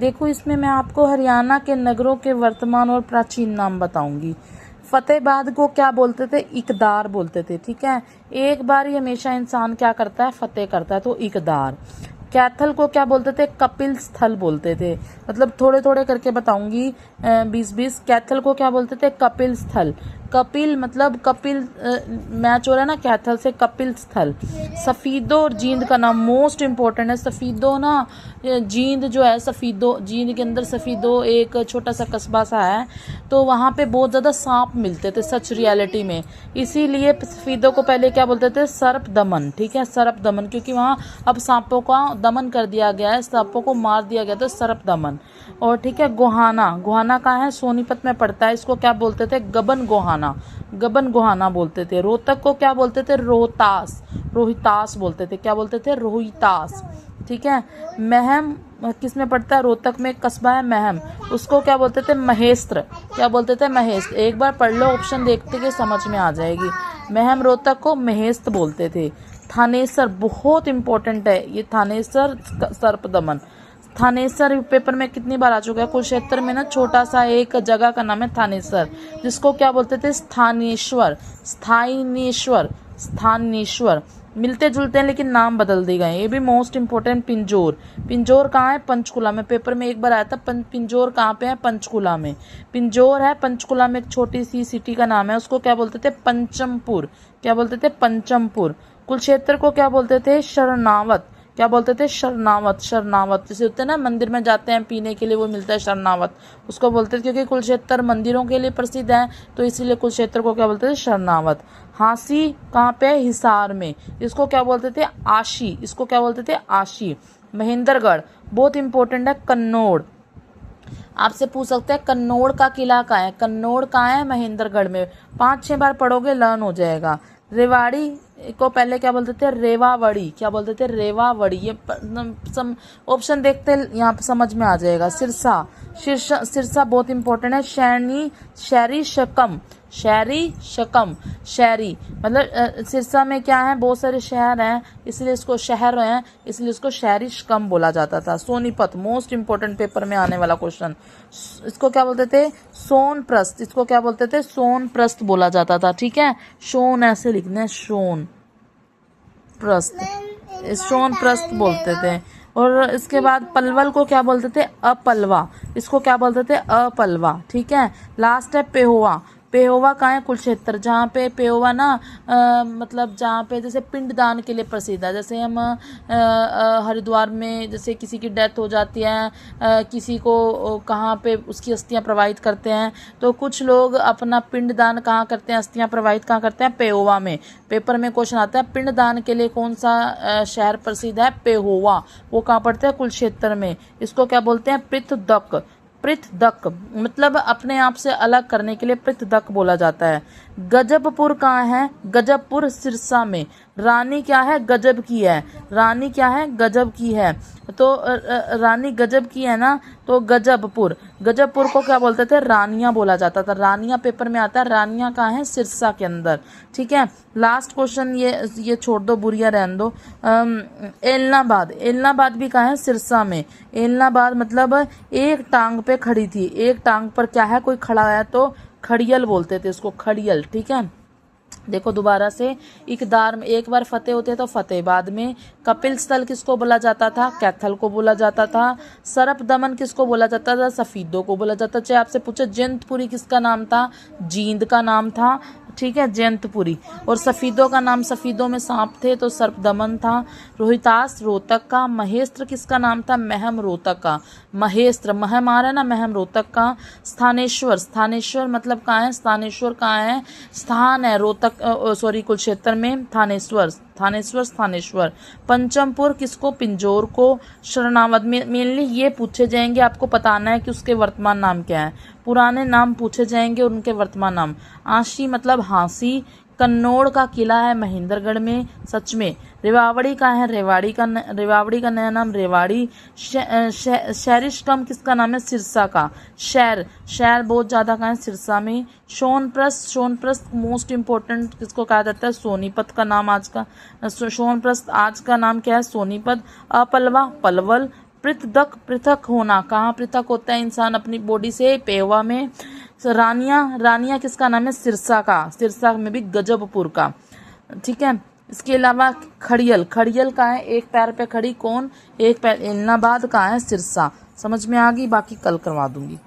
देखो इसमें मैं आपको हरियाणा के नगरों के वर्तमान और प्राचीन नाम बताऊंगी। फतेहाबाद को क्या बोलते थे? इकदार बोलते थे। ठीक है, एक बार ही हमेशा इंसान क्या करता है? फतेह करता है, तो इकदार। कैथल को क्या बोलते थे? कपिल स्थल बोलते थे। मतलब थोड़े थोड़े करके बताऊंगी, 20-20। कैथल को क्या बोलते थे? कपिल स्थल। कपिल मतलब कपिल, मैच हो रहा है ना कैथल से कपिल स्थल। सफीदो और जींद का नाम मोस्ट इम्पोर्टेंट है। सफीदो ना, जींद जो है, सफीदो, जींद के अंदर सफीदो एक छोटा सा कस्बा सा है, तो वहाँ पे बहुत ज़्यादा सांप मिलते थे सच रियलिटी में, इसीलिए सफीदो को पहले क्या बोलते थे? सर्प दमन। ठीक है, सर्प दमन, क्योंकि वहाँ अब सांपों का दमन कर दिया गया है, सांपों को मार दिया गया, तो सर्प दमन। और ठीक है, गोहाना, गोहाना कहाँ है? सोनीपत में पड़ता है। इसको क्या बोलते थे? गबन गोहाना, गबन गोहाना बोलते थे। रोहतक को क्या बोलते थे? रोहतास, रोहितास बोलते थे। क्या बोलते थे? रोहितास। ठीक है, महम किस में पड़ता है? रोहतक में एक कस्बा है महम, उसको क्या बोलते थे? महेस्त्र। क्या बोलते थे? महेस्त्र। एक बार पढ़ लो, ऑप्शन देखते के समझ में आ जाएगी। महम रोहतक को महेस्त्र बोलते थे। थानेसर बहुत इंपॉर्टेंट है ये, थानेसर सर्प दमन। थानेसर पेपर में कितनी बार आ चुका है? कुरुक्षेत्र में ना छोटा सा एक जगह का नाम है थानेसर, जिसको क्या बोलते थे? स्थानेश्वर, स्थानेश्वर, स्थानेश्वर। मिलते जुलते हैं लेकिन नाम बदल दिए गए। ये भी मोस्ट इंपोर्टेंट। पिंजोर, पिंजोर कहाँ है? पंचकुला में। पेपर में एक बार आया था, पिंजोर कहाँ पे है? पंचकुला में। पिंजोर है पंचकुला में, एक छोटी सी सिटी का नाम है, उसको क्या बोलते थे? पंचमपुर। क्या बोलते थे? पंचमपुर। कुरुक्षेत्र को क्या बोलते थे? शरणावत। क्या बोलते थे? शरणावत, शरणावत। जैसे होते हैं ना, मंदिर में जाते हैं पीने के लिए, वो मिलता है शरणावत, उसको बोलते थे। क्योंकि कुरुक्षेत्र मंदिरों के लिए प्रसिद्ध है, तो इसीलिए कुरुक्षेत्र को क्या बोलते थे? शरणावत। हांसी कहाँ पे? हिसार में, इसको क्या बोलते थे? आशी, इसको क्या बोलते थे? आशी। महेंद्रगढ़ बहुत इंपॉर्टेंट है। कन्नौड़, आपसे पूछ सकते हैं कन्नौड़ का किला कहाँ है? कन्नौड़ कहाँ है? महेंद्रगढ़ में। 5-6 बार पढ़ोगे लर्न हो जाएगा। रेवाड़ी को पहले क्या बोलते थे? रेवावड़ी। क्या बोलते थे? रेवावड़ी। ये ऑप्शन देखते यहाँ पे समझ में आ जाएगा। सिरसा, सिरसा बहुत इंपॉर्टेंट है। शैनी, शहरी शकम, शहरी शकम, शहरी मतलब सिरसा में क्या है? बहुत सारे शहर हैं, इसलिए इसको शहर हैं, इसलिए इसको शहरी शकम बोला जाता था। सोनीपत मोस्ट इंपोर्टेंट, पेपर में आने वाला क्वेश्चन। इसको क्या बोलते थे? सोनप्रस्थ, इसको क्या बोलते थे? सोनप्रस्थ बोला जाता था। ठीक है, शोन ऐसे लिखना है, शोन प्रस्थ, सोनप्रस्थ बोलते थे। और इसके बाद पलवल को क्या बोलते थे? अपलवा, इसको क्या बोलते थे? अपलवा। ठीक है, लास्ट है पेहोवा। पेहोवा कहाँ है? कुरुक्षेत्र। जहाँ पे पेहोवा ना, मतलब जहाँ पे जैसे पिंडदान के लिए प्रसिद्ध है। जैसे हम हरिद्वार में जैसे किसी की डेथ हो जाती है, किसी को कहाँ पे उसकी अस्थियाँ प्रवाहित करते हैं, तो कुछ लोग अपना पिंडदान कहाँ करते हैं? अस्थियाँ प्रवाहित कहाँ करते हैं? पेहोवा में। पेपर में क्वेश्चन आता है पिंडदान के लिए कौन सा शहर प्रसिद्ध है? पेहोवा। वो कहाँ पड़ता है? कुरुक्षेत्र में। इसको क्या बोलते हैं? पृथदक, पृथदक मतलब अपने आप से अलग करने के लिए पृथदक बोला जाता है। गजबपुर कहाँ है? गजबपुर सिरसा में। रानी क्या है? गजब की है। रानी क्या है? गजब की है। तो रानी गजब की है ना, तो गजबपुर। गजबपुर को क्या बोलते थे? रानियां बोला जाता था। रानियां पेपर में आता है। रानियां कहाँ है? सिरसा के अंदर। ठीक है, लास्ट क्वेश्चन ये छोड़ दो, बुरिया रहने दो। एलनाबाद, एलनाबाद भी कहाँ है? सिरसा में। एलनाबाद मतलब एक टांग पे खड़ी थी, एक टांग पर क्या है? कोई खड़ा है, तो खड़ियल बोलते थे इसको, खड़ियल। ठीक है, देखो दोबारा से, इकदार में एक बार फतेह होते तो फतेहबाद में। कपिल स्थल किसको बोला जाता था? कैथल को बोला जाता था। सर्प दमन किसको बोला जाता था? सफीदों को बोला जाता था। चाहे आपसे पूछे जयंतपुरी किसका नाम था? जींद का नाम था। ठीक है, जयंतपुरी। और सफीदों का नाम, सफीदों में सांप थे तो सर्प दमन था। रोहितास रोहतक का। महेस्त्र किसका नाम था? महम रोहतक का। महेस्त्र, महम आ रहा है ना, महम रोहतक का। स्थानेश्वर, स्थानेश्वर मतलब कहाँ है? स्थानेश्वर कहाँ है? स्थान है रोहतक, सॉरी कुरुक्षेत्र में। थानेश्वर, थानेश्वर, स्थानेश्वर। पंचमपुर किसको? पिंजोर को। शरणावत मेनली ये पूछे जाएंगे, आपको बताना है कि उसके वर्तमान नाम क्या है। पुराने नाम पूछे जाएंगे, उनके वर्तमान नाम। आशी मतलब हांसी। कन्नौड़ का किला है महेंद्रगढ़ में, सच में। रेवावड़ी का है? रेवाड़ी का नया नाम रेवाड़ी। शहरिशकम किसका नाम है? सिरसा का। शहर, शहर बहुत ज्यादा कहाँ है? सिरसा में। सोनप्रस्थ, सोनप्रस्थ मोस्ट इंपोर्टेंट किसको कहा जाता है? सोनीपत का नाम आज का, सोनप्रस्थ आज का नाम क्या है? सोनीपत। अपलवा, पलवल। पृथक, पृथक होना, कहाँ पृथक होता है इंसान अपनी बॉडी से? पेवा में। रानिया, रानिया किसका नाम है? सिरसा का, सिरसा में भी गजबपुर का, ठीक है। इसके अलावा खड़ियल, खड़ियल का है एक पैर पे खड़ी, कौन? एक पैर, इलाहाबाद का है सिरसा। समझ में आ गई? बाकी कल करवा दूंगी।